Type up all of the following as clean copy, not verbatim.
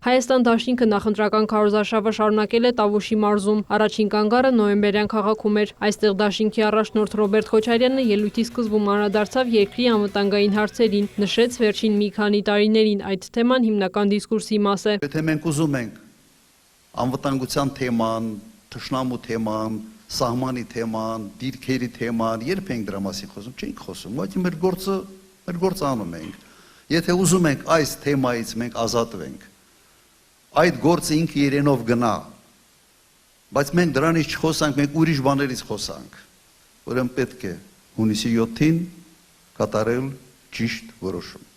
Հայաստան դաշինքը նախընտրական քարոզարշավը շարունակել է Տավուշի մարզում։ Առաջին կանգառը նոյեմբերյան քաղաքում էր։ Այստեղ դաշինքի առաջնորդ Ռոբերտ Քոչարյանը ելույթի սկզբում անդրադարձավ երկրի անվտանգային հարցերին, նշեց վերջին մի քանի տարիներին այդ թեման հիմնական դիսկուրսի մաս է։ Եթե մենք ուզում ենք անվտանգության թեման, թշնամու թեման, սահմանի թեման, դիրքերի թեման, երբ ենք դրա մասին խոսում, չենք խոսում, ուղղակի մեր գործը անում ենք։ Եթե ուզում ենք այս թեմայից մենք ազատվենք, այդ գործը ինքը իրենով գնա, բայց մենք դրանից չխոսանք, մենք ուրիշ բաներից խոսանք, ուրեմն պետք է հունիսի 7-ին կատարել ճիշտ որոշում։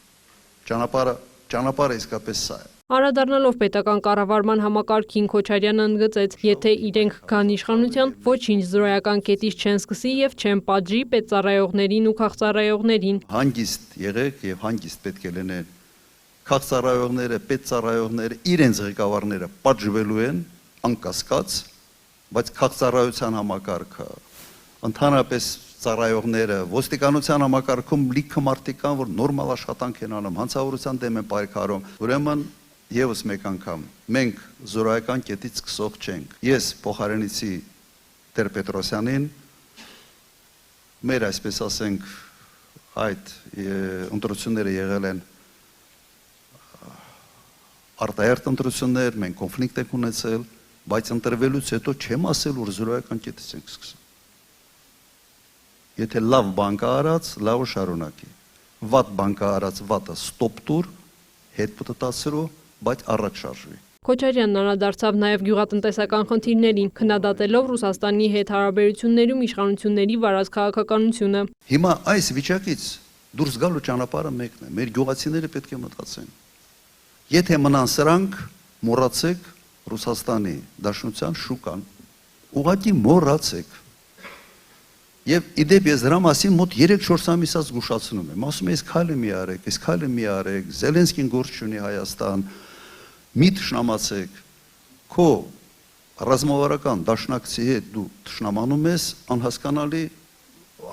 Ճանապարհը իսկապես սա է։ Անդրադառնալով պետական կառավարման համակարգին Քոչարյանը ընդգծեց, եթե իրենք գան իշխանության, ոչինչ զրոյական կետից չեն սկսի եւ չեն պատժի պետծառայողներին ու քաղծառայողներին։ Հանգիստ եղեք եւ հանգիստ պետք է լինեն քաղծառայողները, պետծառայողները, իրենց ղեկավարները պատժվելու են անկասկած, բայց քաղծառայության համակարգը ընդհանրապես ծառայողները ոստիկանության համակարգում լիքը մարդիկ կան, որ նորմալ աշխատանք են անում, հանցավորության դեմ են պայքարում։ Ուրեմն եւս մեկ անգամ մենք զորայական կետից սկսող չենք։ Ես փոխարինեցի Տեր Պետրոսյանին, մեր այսպես ասենք այդ ընտրությունները եղել են արտահերթ ընտրություններ, մենք կոնֆլիկտ ենք ունեցել, բայց ընտրվելուց հետո չեմ ասել, որ զորայական կետից ենք սկսում։ Եթե լավ բան կա արած, լավը շարունակի։ Վատ բան կա արած, վատը ստոպ տուր, հետ պտտացրու, բայց առաջ շարժվի։ Քոչարյանն անդրադարձավ նաև գյուղատնտեսական խնդիրներին, քննադատելով Ռուսաստանի հետ հարաբերություններում իշխանությունների վարած քաղաքականությունը։ Հիմա այս վիճակից դուրս գալու ճանապարհը մեկն է։ Մեր գյուղացիները պետք է մտածեն։ Եթե մնան սրանք, մոռացեք Ռուսաստանի Դաշնության շուկան։ Ուղղակի մոռացեք։ Եվ իդեպ ես դրա մասին մոտ 3-4 ամիսած զգուշացնում եմ, ասում եմ, այս քայլը մի արեք, այս քայլը մի արեք, Զելենսկին գործ չունի Հայաստան, մի թշնամացեք, քո ռազմավարական դաշնակցի հետ դու թշնամանում ես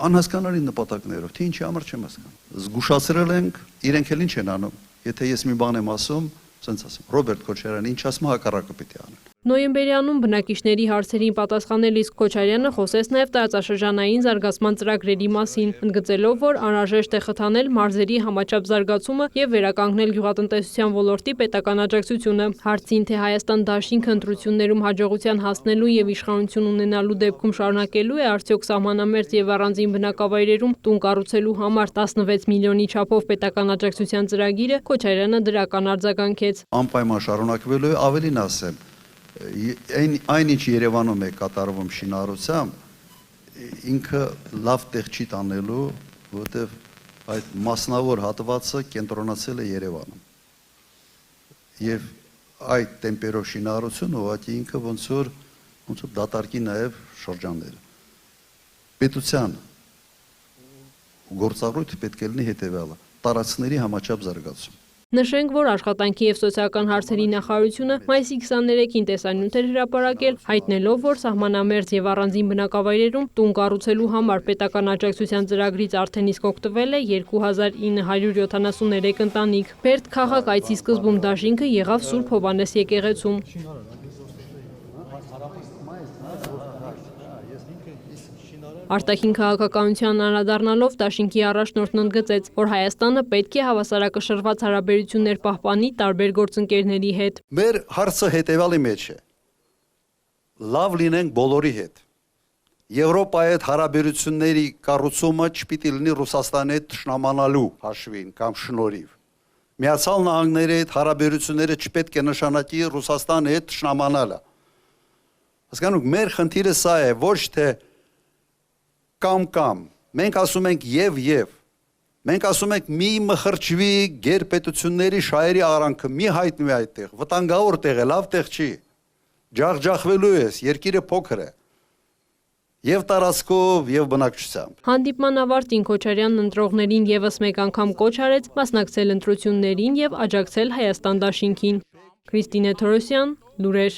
անհասկանալի նպատակներով, թե ինչի համար չեմ հասկանում։ Զգուշացրել ենք, իրենք էլ ինչ են անում, եթե ես մի բան եմ ասում, ասենց ասում, Ռոբերտ Քոչարյանը ինչ ասում, հակառակը պիտի անեն։ Նոյեմբերյանում բնակիչների հարցերին պատասխանելիս Քոչարյանը խոսեց նաև տարածաշրջանային զարգացման ծրագրերի մասին, ընդգծելով, որ անհրաժեշտ է խթանել մարզերի համաչափ զարգացումը եւ վերականգնել գյուղատնտեսության ոլորտի պետական աջակցությունը։ Հարցին, թե Հայաստան դաշինքը ընտրություններում հաջողության հասնելու եւ իշխանություն ունենալու դեպքում շարունակելու է արդյոք սահմանամերձ եւ առանձին բնակավայրերում տուն կառուցելու համար 16 միլիոնի չափով պետական աջակցության ծրագիրը, Քոչարյանը դրական արձագանքեց։ Անպայման շարունակվելու է, ավելին ասեմ, այնինչ Երևանում է կատարվում շինարարությամբ, ինքը լավ տեղ չի տանելու, որովհետև այդ մասնավոր հատվածը կենտրոնացել է Երևանում։ Եվ այդ տեմպերով շինարարությունը ուղղակի ինքը ոնց որ դատարկի նաև շրջանները։ Պետության գործառույթը պետք է լինի հետևյալը՝ տարածքների համաչափ զարգացում։ Նշենք, որ աշխատանքի եւ սոցիալական հարցերի նախարարությունը մայիսի 23-ին տեսանյութ էր հրապարակել, հայտնելով, որ սահմանամերձ եւ առանձին բնակավայրերում տուն կառուցելու համար պետական աջակցության ծրագրից արդեն իսկ օգտվել է 2973 ընտանիք։ Բերդ քաղաք այցի սկզբում դաշինքը եղավ Սուրբ Հովհաննես եկեղեցում։ Արտաքին քաղաքականության անդրադառնալով դաշինքի առաջնորդն ընդգծեց, որ Հայաստանը պետք է հավասարակշռված հարաբերություններ պահպանի տարբեր գործընկերների հետ։ Մեր հարցը հետևյալի մեջ է. լավ լինենք բոլորի հետ։ Եվրոպայի հետ հարաբերությունների կառուցումը չպիտի լինի Ռուսաստանի հետ թշնամանալու հաշվին կամ շնորհիվ։ Միացյալ Նահանգների հետ հարաբերությունները չպետք է նշանակի Ռուսաստանի հետ թշնամանալը։ Հասկանու՞ք, մեր խնդիրը սա է, ոչ թե կամ, մենք ասում ենք եւ, մենք ասում ենք մի մխրճվի գերպետությունների շահերի արանքը, մի հայտնվի այդտեղ, վտանգավոր տեղ է, լավ տեղ չի, ջախջախվելու ես, երկիրը փոքր է, եւ տարածքով, եւ բնակչությամբ։ Հանդիպման ավարտին Քոչարյանն ընտրողներին եւս մեկ անգամ կոչ արեց մասնակցել ընտրություններին եւ աջակցել Հայաստան դաշինքին։ Քրիստինե Թորոսյան, լուրեր։